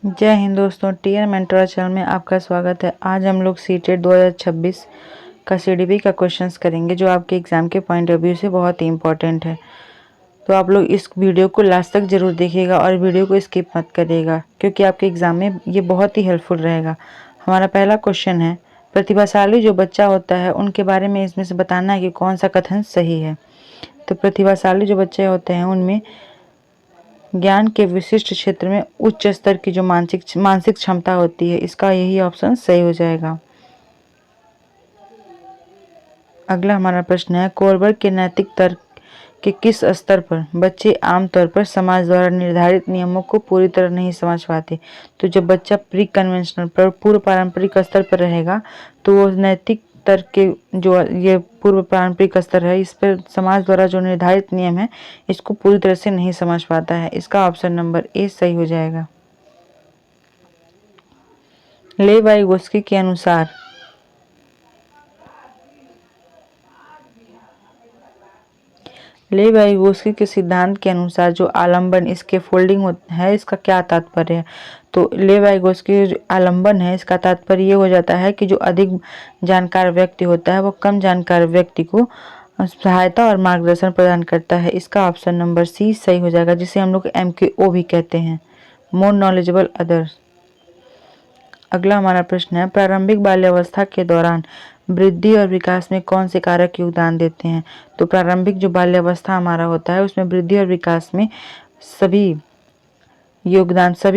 जय हिंद दोस्तों, TN mentor channel में आपका स्वागत है। आज हम लोग सीटेट 2026 का सीडीपी का क्वेश्चंस करेंगे जो आपके एग्ज़ाम के पॉइंट ऑफ व्यू से बहुत ही इंपॉर्टेंट है। तो आप लोग इस वीडियो को लास्ट तक ज़रूर देखिएगा और वीडियो को स्किप मत करिएगा क्योंकि आपके एग्ज़ाम में ये बहुत ही हेल्पफुल रहेगा। हमारा पहला क्वेश्चन है, प्रतिभाशाली जो बच्चा होता है उनके बारे में इसमें से बताना है कि कौन सा कथन सही है। तो प्रतिभाशाली जो बच्चे होते हैं उनमें ज्ञान के विशिष्ट क्षेत्र में उच्च स्तर की जो मानसिक क्षमता होती है, इसका यही ऑप्शन सही हो जाएगा। अगला हमारा प्रश्न है, कोलबर्ग के नैतिक तर्क के किस स्तर पर बच्चे आमतौर पर समाज द्वारा निर्धारित नियमों को पूरी तरह नहीं समझ पाते। तो जब बच्चा प्री कन्वेंशनल पर पूर्व पारंपरिक स्तर पर रहेगा तो वो नैतिक तर्क के जो ये पूर्व पारंपरिक स्तर है, इस पर समाज द्वारा जो निर्धारित नियम है इसको पूरी तरह से नहीं समझ पाता है। इसका ऑप्शन नंबर ए सही हो जाएगा। लेव वाइगोत्स्की के अनुसार लेव वाइगोत्स्की के सिद्धांत के अनुसार जो आलंबन इसके फोल्डिंग है, इसका क्या तात्पर्य है। तो लेव वाइगोत्स्की जो आलंबन है, इसका तात्पर्य ये हो जाता है कि जो अधिक जानकार व्यक्ति होता है वो कम जानकार व्यक्ति को सहायता और मार्गदर्शन प्रदान करता है। इसका ऑप्शन नंबर सी सही हो जाएगा, जिसे हम लोग MKO भी कहते हैं, मोर नॉलेजेबल अदर्स। अगला हमारा प्रश्न है, प्रारंभिक बाल्यावस्था के दौरान वृद्धि और विकास में कौन से कारक योगदान देते हैं। तो प्रारंभिक जो बाल्यावस्था हमारा होता है उसमें वृद्धि और विकास में सभी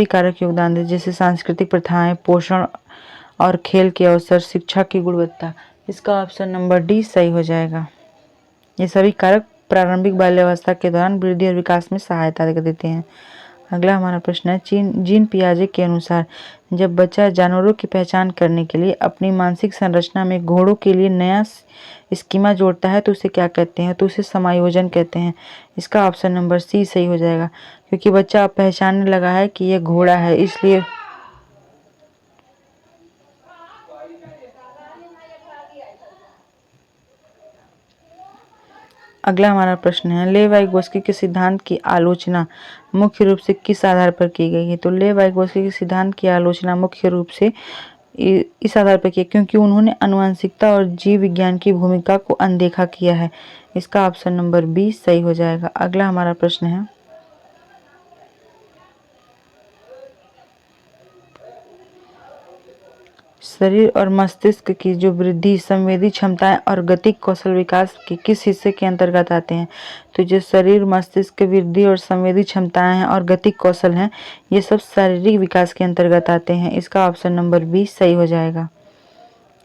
कारक योगदान देते, जैसे सांस्कृतिक प्रथाएं, पोषण और खेल के अवसर, शिक्षा की गुणवत्ता। इसका ऑप्शन नंबर डी सही हो जाएगा। ये सभी कारक प्रारंभिक बाल्यावस्था के दौरान वृद्धि और विकास में सहायता देते हैं। अगला हमारा प्रश्न है, जीन पियाजे के अनुसार जब बच्चा जानवरों की पहचान करने के लिए अपनी मानसिक संरचना में घोड़ों के लिए नया स्कीमा जोड़ता है तो उसे क्या कहते हैं। तो उसे समायोजन कहते हैं। इसका ऑप्शन नंबर सी सही हो जाएगा, क्योंकि बच्चा अब पहचानने लगा है कि यह घोड़ा है, इसलिए। अगला हमारा प्रश्न है, लेव वाइगोत्स्की के सिद्धांत की आलोचना मुख्य रूप से किस आधार पर की गई है। तो लेव वाइगोत्स्की के सिद्धांत की आलोचना मुख्य रूप से इस आधार पर की क्योंकि उन्होंने आनुवंशिकता और जीव विज्ञान की भूमिका को अनदेखा किया है। इसका ऑप्शन नंबर बी सही हो जाएगा। अगला हमारा प्रश्न है, शरीर और मस्तिष्क की जो वृद्धि, संवेदी क्षमताएं और गतिक कौशल विकास के किस हिस्से के अंतर्गत आते हैं। तो जो शरीर, मस्तिष्क की वृद्धि और संवेदी क्षमताएं हैं और गतिक कौशल हैं, ये सब शारीरिक विकास के अंतर्गत आते हैं। इसका ऑप्शन नंबर बी सही हो जाएगा।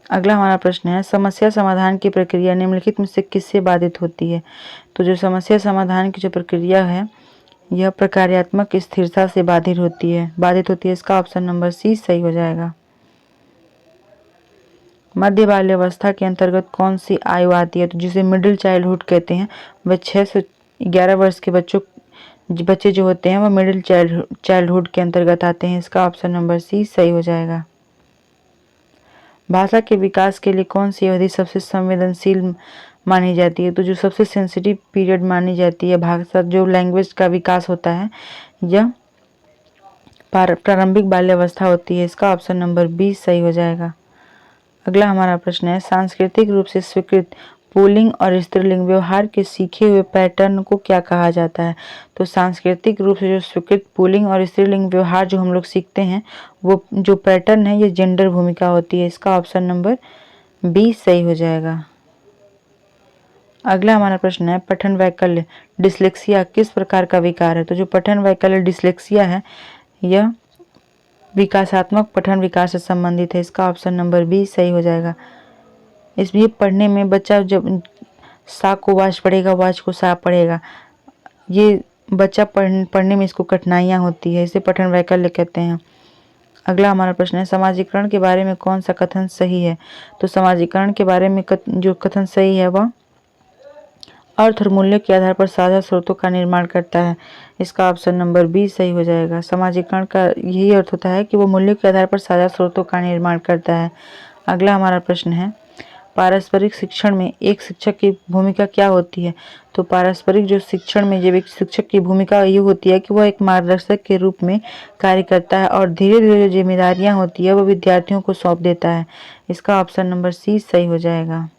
अगला हमारा प्रश्न है, समस्या समाधान की प्रक्रिया निम्नलिखित में से किससे बाधित होती है। तो जो समस्या समाधान की जो प्रक्रिया है यह प्रकार्यात्मक स्थिरता से बाधित होती है। इसका ऑप्शन नंबर सी सही हो जाएगा। मध्य बाल्यावस्था के अंतर्गत कौन सी आयु आती है। तो जिसे मिडिल चाइल्डहुड कहते हैं, वह 6 से 11 वर्ष के बच्चे जो होते हैं वह मिडिल चाइल्डहुड के अंतर्गत आते हैं। इसका ऑप्शन नंबर सी सही हो जाएगा। भाषा के विकास के लिए कौन सी अवधि सबसे संवेदनशील मानी जाती है। तो जो सबसे सेंसिटिव पीरियड मानी जाती है भाषा जो लैंग्वेज का विकास होता है, यह प्रारंभिक बाल्यावस्था होती है। इसका ऑप्शन नंबर बी सही हो जाएगा। अगला हमारा प्रश्न है, सांस्कृतिक रूप से स्वीकृत पुल्लिंग और स्त्रीलिंग व्यवहार के सीखे हुए पैटर्न को क्या कहा जाता है। तो सांस्कृतिक रूप से जो स्वीकृत पुल्लिंग और स्त्रीलिंग व्यवहार जो हम लोग सीखते हैं, वो जो पैटर्न है ये जेंडर भूमिका होती है। इसका ऑप्शन नंबर बी सही हो जाएगा। अगला हमारा प्रश्न है, पठन वैकल्य डिस्लेक्सिया किस प्रकार का विकार है। तो जो पठन वैकल्य डिस्लेक्सिया है यह विकासात्मक पठन विकास से संबंधित है। इसका ऑप्शन नंबर बी सही हो जाएगा। इसलिए पढ़ने में बच्चा जब सा को वाच पढ़ेगा, वाच को सा पढ़ेगा, ये बच्चा पढ़ने में इसको कठिनाइयाँ होती है, इसे पठन वैकल्य कहते हैं। अगला हमारा प्रश्न है, समाजीकरण के बारे में कौन सा कथन सही है। तो समाजीकरण के बारे में जो कथन सही है वह अर्थ और मूल्य के आधार पर साझा स्रोतों का निर्माण करता है। इसका ऑप्शन नंबर बी सही हो जाएगा। समाजीकरण का यही अर्थ होता है कि वो मूल्य के आधार पर साझा स्रोतों का निर्माण करता है। अगला हमारा प्रश्न है, पारस्परिक शिक्षण में एक शिक्षक की भूमिका क्या होती है? तो पारस्परिक जो शिक्षण में जब एक शिक्षक की भूमिका ये होती है कि वह एक मार्गदर्शक के रूप में कार्य करता है और धीरे धीरे जो जिम्मेदारियां होती है वो विद्यार्थियों को सौंप देता है। इसका ऑप्शन नंबर सी सही हो जाएगा।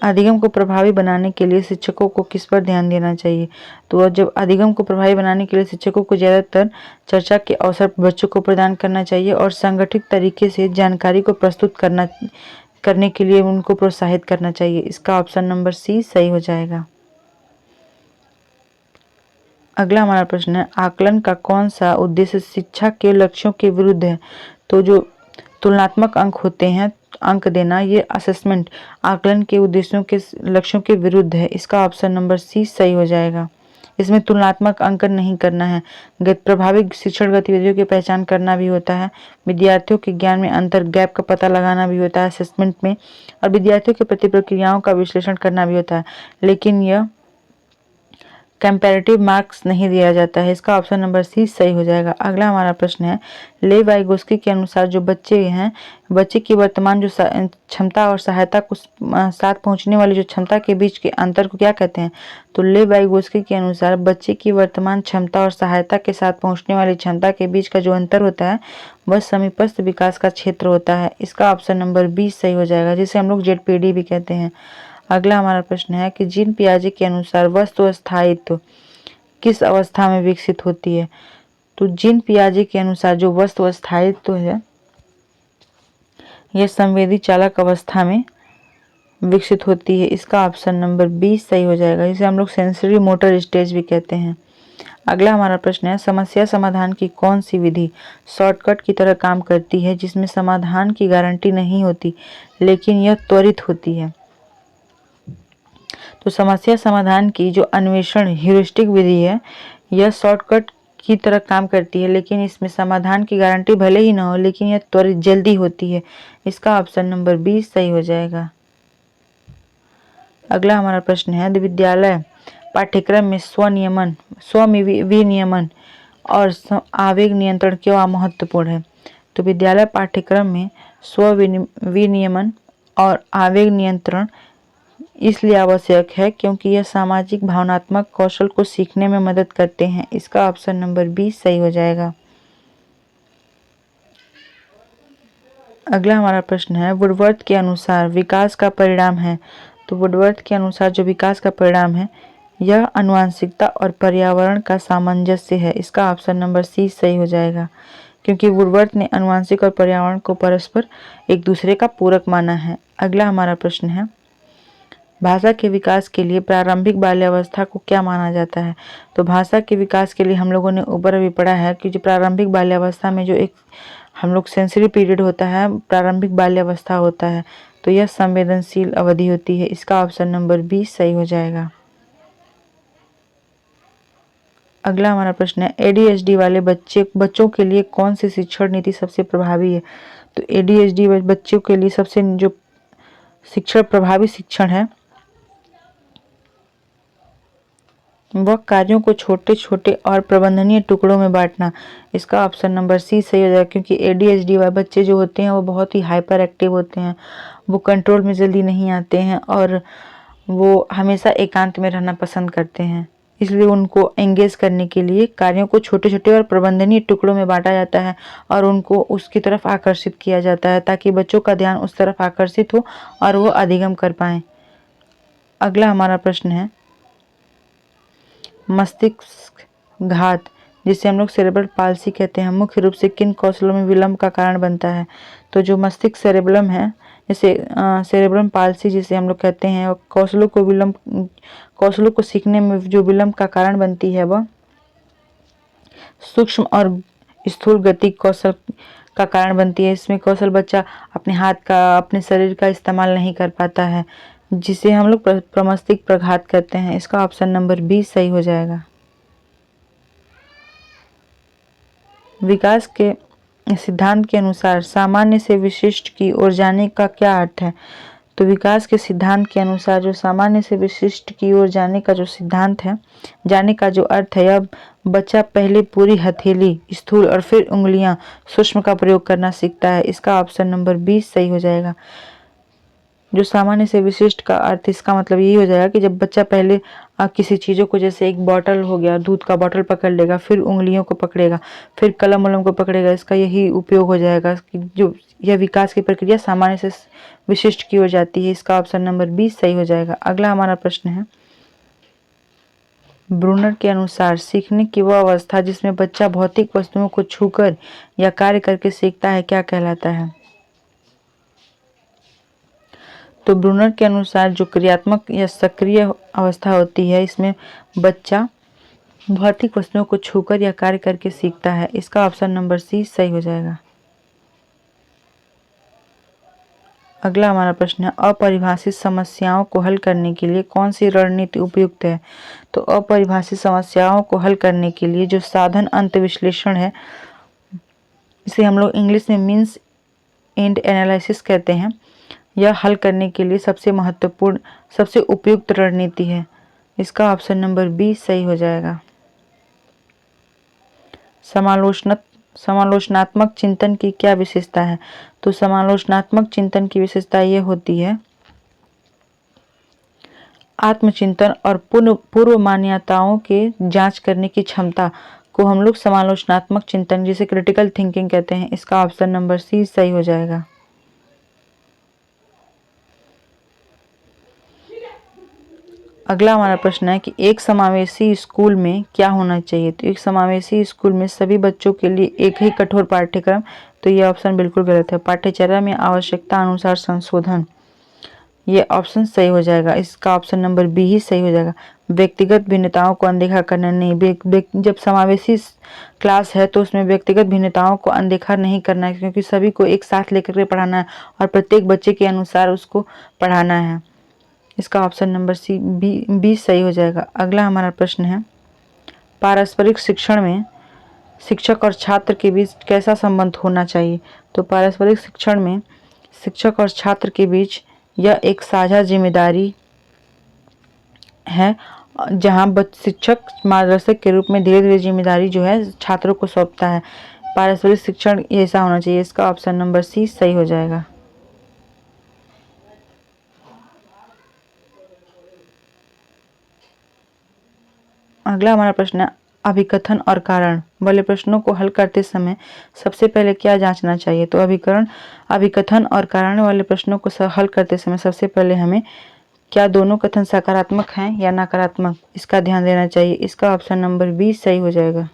अधिगम को प्रभावी बनाने के लिए शिक्षकों को किस पर ध्यान देना चाहिए? तो जब अधिगम को प्रभावी बनाने के लिए शिक्षकों को ज़्यादातर चर्चा के अवसर बच्चों को प्रदान करना चाहिए और संगठित तरीके से जानकारी को प्रस्तुत करने के लिए उनको प्रोत्साहित करना चाहिए। इसका ऑप्शन नंबर सी सही हो जाएगा। अगला हमारा प्रश्न है, आकलन का कौन सा उद्देश्य शिक्षा के लक्ष्यों के विरुद्ध है? तो जो तुलनात्मक अंक होते हैं, अंक देना, ये असेसमेंट आकलन के उद्देश्यों के लक्ष्यों के विरुद्ध है। इसका ऑप्शन नंबर सी सही हो जाएगा। इसमें तुलनात्मक अंकन नहीं करना है, प्रभावी शिक्षण गतिविधियों की पहचान करना भी होता है, विद्यार्थियों के ज्ञान में अंतर गैप का पता लगाना भी होता है असेसमेंट में, और विद्यार्थियों के प्रति प्रक्रियाओं का विश्लेषण करना भी होता है, लेकिन यह कंपैरेटिव मार्क्स नहीं दिया जाता है। इसका ऑप्शन नंबर सी सही हो जाएगा। अगला हमारा प्रश्न है, लेव वाइगोस्की के अनुसार जो बच्चे की वर्तमान जो क्षमता और सहायता को साथ पहुंचने वाली जो क्षमता के बीच के अंतर को क्या कहते हैं? तो लेव वाइगोस्की के अनुसार बच्चे की वर्तमान क्षमता और सहायता के साथ पहुंचने वाली क्षमता के बीच का जो अंतर होता है वह समीपस्थ विकास का क्षेत्र होता है। इसका ऑप्शन नंबर बी सही हो जाएगा, जिसे हम लोग जेडपीडी भी कहते हैं। अगला हमारा प्रश्न है कि जीन पियाजे के अनुसार वस्तु स्थायित्व किस अवस्था में विकसित होती है? तो जीन पियाजे के अनुसार जो वस्तु स्थायित्व है यह संवेदी चालक अवस्था में विकसित होती है। इसका ऑप्शन नंबर बी सही हो जाएगा, जिसे हम लोग सेंसरी मोटर स्टेज भी कहते हैं। अगला हमारा प्रश्न है, समस्या समाधान की कौन सी विधि शॉर्टकट की तरह काम करती है जिसमें समाधान की गारंटी नहीं होती लेकिन यह त्वरित होती है? तो समस्या समाधान की जो अन्वेषण ह्यूरिस्टिक विधि है यह शॉर्टकट की तरह काम करती है, लेकिन इसमें समाधान की गारंटी भले ही ना हो लेकिन यह त्वरित जल्दी होती है। इसका ऑप्शन नंबर बी सही हो जाएगा। अगला हमारा प्रश्न है, विद्यालय पाठ्यक्रम में विनियमन और आवेग नियंत्रण क्यों महत्वपूर्ण है? तो विद्यालय पाठ्यक्रम में विनियमन और आवेग नियंत्रण इसलिए आवश्यक है क्योंकि यह सामाजिक भावनात्मक कौशल को सीखने में मदद करते हैं। इसका ऑप्शन नंबर बी सही हो जाएगा। अगला हमारा प्रश्न है, वुडवर्थ के अनुसार विकास का परिणाम है। तो वुडवर्थ के अनुसार जो विकास का परिणाम है यह आनुवंशिकता और पर्यावरण का सामंजस्य है। इसका ऑप्शन नंबर सी सही हो जाएगा, क्योंकि वुडवर्थ ने आनुवंशिक और पर्यावरण को परस्पर एक दूसरे का पूरक माना है। अगला हमारा प्रश्न है, भाषा के विकास के लिए प्रारंभिक बाल्यावस्था को क्या माना जाता है? तो भाषा के विकास के लिए हम लोगों ने ऊपर अभी पढ़ा है कि जो प्रारंभिक बाल्यावस्था में जो एक हम लोग सेंसरी पीरियड होता है, प्रारंभिक बाल्यावस्था होता है, तो यह संवेदनशील अवधि होती है। इसका ऑप्शन नंबर बी सही हो जाएगा। अगला हमारा प्रश्न है, एडीएचडी वाले बच्चों के लिए कौन सी शिक्षण नीति सबसे प्रभावी है? तो एडीएचडी बच्चों के लिए सबसे जो प्रभावी शिक्षण है वह कार्यों को छोटे छोटे और प्रबंधनीय टुकड़ों में बांटना। इसका ऑप्शन नंबर सी सही हो जाएगा, क्योंकि एडीएचडी वाले बच्चे जो होते हैं वो बहुत ही हाइपर एक्टिव होते हैं, वो कंट्रोल में जल्दी नहीं आते हैं और वो हमेशा एकांत में रहना पसंद करते हैं। इसलिए उनको एंगेज करने के लिए कार्यों को छोटे छोटे और प्रबंधनीय टुकड़ों में बांटा जाता है और उनको उसकी तरफ आकर्षित किया जाता है ताकि बच्चों का ध्यान उस तरफ आकर्षित हो और वो अधिगम कर पाएं। अगला हमारा प्रश्न है, मस्तिष्क घात जिसे हम लोग सेरेब्रल पाल्सी कहते हैं मुख्य रूप से किन कौशलों में विलंब का कारण बनता है? तो जो मस्तिष्क सेरेब्रम है, जैसे सेरेब्रम पाल्सी जिसे हम लोग कहते हैं, कौशलों को सीखने में जो विलंब का कारण बनती है वह सूक्ष्म और स्थूल गति कौशल का कारण बनती है। इसमें कौशल बच्चा अपने हाथ का, अपने शरीर का इस्तेमाल नहीं कर पाता है, जिसे हम लोग प्रमस्तिष्क प्रघात कहते हैं। इसका ऑप्शन नंबर बी सही हो जाएगा। विकास के सिद्धांत के अनुसार सामान्य से विशिष्ट की ओर जाने का क्या अर्थ है? तो विकास के सिद्धांत के अनुसार जो सामान्य से विशिष्ट की ओर जाने का जो सिद्धांत है, जाने का जो अर्थ है, अब बच्चा पहले पूरी हथेली, स्थूल और फिर उंगलियां सूक्ष्म का प्रयोग करना सीखता है। इसका ऑप्शन नंबर 20 सही हो जाएगा। जो सामान्य से विशिष्ट का अर्थ, इसका मतलब यही हो जाएगा कि जब बच्चा पहले किसी चीज़ों को, जैसे एक बॉटल हो गया, दूध का बॉटल पकड़ लेगा, फिर उंगलियों को पकड़ेगा, फिर कलम वलम को पकड़ेगा, इसका यही उपयोग हो जाएगा कि जो यह विकास की प्रक्रिया सामान्य से विशिष्ट की ओर जाती है। इसका ऑप्शन नंबर 20 सही हो जाएगा। अगला हमारा प्रश्न है, ब्रूनर के अनुसार सीखने की वह अवस्था जिसमें बच्चा भौतिक वस्तुओं को छूकर या कार्य करके सीखता है, क्या कहलाता है? तो ब्रूनर के अनुसार जो क्रियात्मक या सक्रिय अवस्था होती है, इसमें बच्चा भौतिक वस्तुओं को छूकर या कार्य करके सीखता है। इसका ऑप्शन नंबर सी सही हो जाएगा। अगला हमारा प्रश्न है, अपरिभाषित समस्याओं को हल करने के लिए कौन सी रणनीति उपयुक्त है? तो अपरिभाषित समस्याओं को हल करने के लिए जो साधन अंत विश्लेषण है, इसे हम लोग इंग्लिश में मीन्स एंड एनालिसिस कहते हैं, यह हल करने के लिए सबसे महत्वपूर्ण, सबसे उपयुक्त रणनीति है। इसका ऑप्शन नंबर बी सही हो जाएगा। समालोचनात्मक चिंतन की क्या विशेषता है? तो समालोचनात्मक चिंतन की विशेषता यह होती है, आत्मचिंतन और पूर्व मान्यताओं के जांच करने की क्षमता को हम लोग समालोचनात्मक चिंतन, जिसे क्रिटिकल थिंकिंग कहते हैं। इसका ऑप्शन नंबर सी सही हो जाएगा। अगला हमारा प्रश्न है कि एक समावेशी स्कूल में क्या होना चाहिए? तो एक समावेशी स्कूल में सभी बच्चों के लिए एक ही कठोर पाठ्यक्रम, तो ये ऑप्शन बिल्कुल गलत है। पाठ्यचर्या में आवश्यकता अनुसार संशोधन, ये ऑप्शन सही हो जाएगा। इसका ऑप्शन नंबर बी ही सही हो जाएगा। व्यक्तिगत भिन्नताओं को अनदेखा करना नहीं, जब समावेशी क्लास है तो उसमें व्यक्तिगत भिन्नताओं को अनदेखा नहीं करना है, क्योंकि सभी को एक साथ लेकर के पढ़ाना है और प्रत्येक बच्चे के अनुसार उसको पढ़ाना है। इसका ऑप्शन नंबर सी बी सही हो जाएगा। अगला हमारा प्रश्न है, पारस्परिक शिक्षण में शिक्षक और छात्र के बीच कैसा संबंध होना चाहिए? तो पारस्परिक शिक्षण में शिक्षक और छात्र के बीच यह एक साझा जिम्मेदारी है, जहां शिक्षक मार्गदर्शक के रूप में धीरे धीरे जिम्मेदारी जो है छात्रों को सौंपता है। पारस्परिक शिक्षण ऐसा होना चाहिए। इसका ऑप्शन नंबर सी सही हो जाएगा। अगला हमारा प्रश्न है, अभिकथन और कारण वाले प्रश्नों को हल करते समय सबसे पहले क्या जांचना चाहिए? तो अभिकथन और कारण वाले प्रश्नों को हल करते समय सबसे पहले हमें क्या दोनों कथन सकारात्मक हैं या नकारात्मक, इसका ध्यान देना चाहिए। इसका ऑप्शन नंबर बी सही हो जाएगा।